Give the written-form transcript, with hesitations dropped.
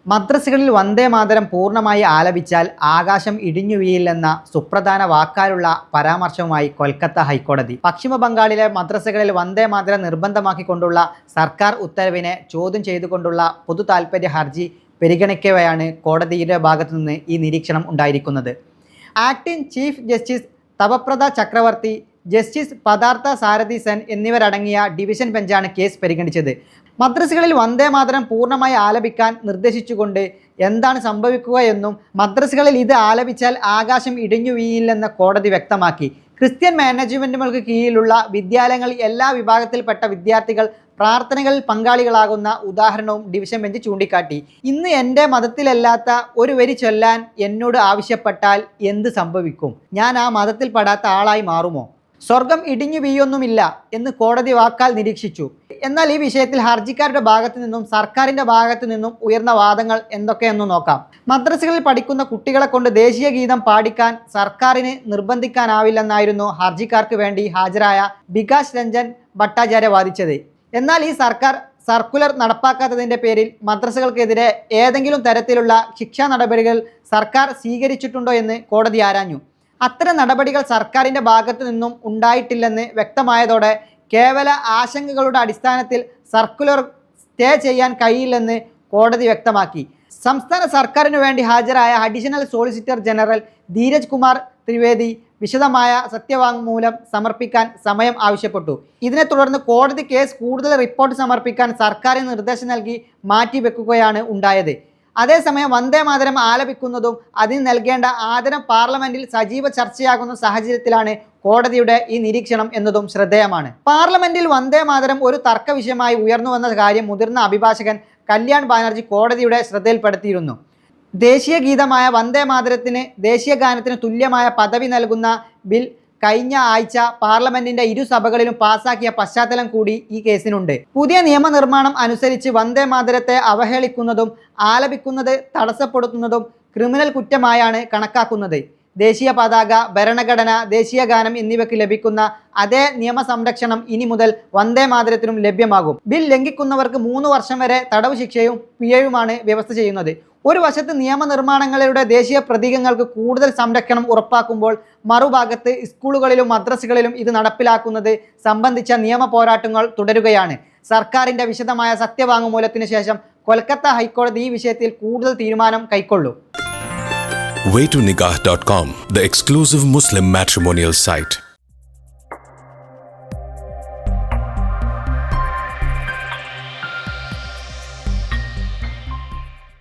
മദ്രസകളിൽ വന്ദേ മാതരം പൂർണ്ണമായി ആലപിച്ചാൽ ആകാശം ഇടിഞ്ഞു വീഴില്ലെന്ന സുപ്രധാന വാക്കാലുള്ള പരാമർശവുമായി കൊൽക്കത്ത ഹൈക്കോടതി പശ്ചിമ ബംഗാളിലെ മദ്രസകളിൽ വന്ദേ മാതരം നിർബന്ധമാക്കിക്കൊണ്ടുള്ള സർക്കാർ ഉത്തരവിനെ ചോദ്യം ചെയ്തുകൊണ്ടുള്ള പൊതു താൽപ്പര്യ ഹർജി പരിഗണിക്കവെയാണ് കോടതിയുടെ ഭാഗത്തുനിന്ന് ഈ നിരീക്ഷണം ഉണ്ടായിരിക്കുന്നത്. ആക്ടിംഗ് ചീഫ് ജസ്റ്റിസ് തപപ്രദ ചക്രവർത്തി, ജസ്റ്റിസ് പദാർത്ഥ സാരഥി സെൻ എന്നിവരടങ്ങിയ ഡിവിഷൻ ബെഞ്ചാണ് കേസ് പരിഗണിച്ചത്. മദ്രസകളിൽ വന്ദേ മാതരം പൂർണ്ണമായി ആലപിക്കാൻ നിർദ്ദേശിച്ചുകൊണ്ട് എന്താണ് സംഭവിക്കുക എന്നും മദ്രസകളിൽ ഇത് ആലപിച്ചാൽ ആകാശം ഇടിഞ്ഞു വീഴില്ലെന്ന് കോടതി വ്യക്തമാക്കി. ക്രിസ്ത്യൻ മാനേജ്മെൻറ്റുകൾക്ക് കീഴിലുള്ള വിദ്യാലയങ്ങളിൽ എല്ലാ വിഭാഗത്തിൽപ്പെട്ട വിദ്യാർത്ഥികൾ പ്രാർത്ഥനകളിൽ പങ്കാളികളാകുന്ന ഉദാഹരണവും ഡിവിഷൻ ബെഞ്ച് ചൂണ്ടിക്കാട്ടി. ഇന്ന് എൻ്റെ മതത്തിലല്ലാത്ത ഒരു വരി ചൊല്ലാൻ എന്നോട് ആവശ്യപ്പെട്ടാൽ എന്ത് സംഭവിക്കും? ഞാൻ ആ മതത്തിൽപ്പെടാത്ത ആളായി മാറുമോ? സ്വർഗം ഇടിഞ്ഞു വീയൊന്നുമില്ല എന്ന് കോടതി വാക്കാൽ നിരീക്ഷിച്ചു. എന്നാൽ ഈ വിഷയത്തിൽ ഹർജിക്കാരുടെ ഭാഗത്തു നിന്നും സർക്കാരിൻ്റെ ഭാഗത്തു നിന്നും ഉയർന്ന വാദങ്ങൾ എന്തൊക്കെയെന്ന് നോക്കാം. മദ്രസകളിൽ പഠിക്കുന്ന കുട്ടികളെ കൊണ്ട് ദേശീയ ഗീതം പാടിക്കാൻ സർക്കാരിന് നിർബന്ധിക്കാനാവില്ലെന്നായിരുന്നു ഹർജിക്കാർക്ക് വേണ്ടി ഹാജരായ ബികാഷ് രഞ്ജൻ ഭട്ടാചാര്യ വാദിച്ചത്. എന്നാൽ ഈ സർക്കുലർ നടപ്പാക്കാത്തതിൻ്റെ പേരിൽ മദ്രസകൾക്കെതിരെ ഏതെങ്കിലും തരത്തിലുള്ള ശിക്ഷാ നടപടികൾ സർക്കാർ സ്വീകരിച്ചിട്ടുണ്ടോ എന്ന് കോടതി ആരാഞ്ഞു. അത്തരം നടപടികൾ സർക്കാരിൻ്റെ ഭാഗത്തു നിന്നും ഉണ്ടായിട്ടില്ലെന്ന് വ്യക്തമായതോടെ കേവല ആശങ്കകളുടെ അടിസ്ഥാനത്തിൽ സർക്കുലർ സ്റ്റേ ചെയ്യാൻ കഴിയില്ലെന്ന് കോടതി വ്യക്തമാക്കി. സംസ്ഥാന സർക്കാരിനു വേണ്ടി ഹാജരായ additional solicitor general Dheeraj Kumar Trivedi വിശദമായ സത്യവാങ്മൂലം സമർപ്പിക്കാൻ സമയം ആവശ്യപ്പെട്ടു. ഇതിനെ തുടർന്ന് കോടതി കേസ് കൂടുതൽ റിപ്പോർട്ട് സമർപ്പിക്കാൻ സർക്കാരിന് നിർദ്ദേശം നൽകി മാറ്റിവെക്കുകയാണ് ഉണ്ടായത്. അതേസമയം വന്ദേ മാതരം ആലപിക്കുന്നതും അതിന് നൽകേണ്ട ആദരം പാർലമെന്റിൽ സജീവ ചർച്ചയാകുന്ന സാഹചര്യത്തിലാണ് കോടതിയുടെ ഈ നിരീക്ഷണം എന്നതും ശ്രദ്ധേയമാണ്. പാർലമെന്റിൽ വന്ദേ മാതരം ഒരു തർക്ക വിഷയമായി ഉയർന്നുവന്ന കാര്യം മുതിർന്ന അഭിഭാഷകൻ കല്യാൺ ബാനർജി കോടതിയുടെ ശ്രദ്ധയിൽപ്പെടുത്തിയിരുന്നു. ദേശീയ ഗീതമായ വന്ദേ മാതരത്തിന് ദേശീയ ഗാനത്തിന് തുല്യമായ പദവി നൽകുന്ന ബിൽ കഴിഞ്ഞ ആഴ്ച പാർലമെന്റിന്റെ ഇരുസഭകളിലും പാസാക്കിയ പശ്ചാത്തലം കൂടി ഈ കേസിനുണ്ട്. പുതിയ നിയമനിർമ്മാണം അനുസരിച്ച് വന്ദേ മാതരത്തെ അവഹേളിക്കുന്നതും ആലപിക്കുന്നത് തടസ്സപ്പെടുത്തുന്നതും ക്രിമിനൽ കുറ്റമായാണ് കണക്കാക്കുന്നത്. ദേശീയ പതാക, ഭരണഘടന, ദേശീയ ഗാനം എന്നിവയ്ക്ക് ലഭിക്കുന്ന അതേ നിയമ സംരക്ഷണം ഇനി മുതൽ വന്ദേ മാതരത്തിനും ലഭ്യമാകും. ബിൽ ലംഘിക്കുന്നവർക്ക് 3 വർഷം വരെ തടവ് ശിക്ഷയും പിഴയുമാണ് വ്യവസ്ഥ ചെയ്യുന്നത്. ഒരു വശത്ത് നിയമനിർമ്മാണങ്ങളുടെ ദേശീയ പ്രതീകങ്ങൾക്ക് കൂടുതൽ സംരക്ഷണം ഉറപ്പാക്കുമ്പോൾ മറുഭാഗത്ത് സ്കൂളുകളിലും മദ്രസകളിലും ഇത് നടപ്പിലാക്കുന്നത് സംബന്ധിച്ച നിയമ പോരാട്ടങ്ങൾ തുടരുകയാണ്. സർക്കാരിൻ്റെ വിശദമായ സത്യവാങ്മൂലത്തിന് ശേഷം കൊൽക്കത്ത ഹൈക്കോടതി ഈ വിഷയത്തിൽ കൂടുതൽ തീരുമാനം കൈക്കൊള്ളും. Way2Nikah.com, the exclusive Muslim matrimonial site.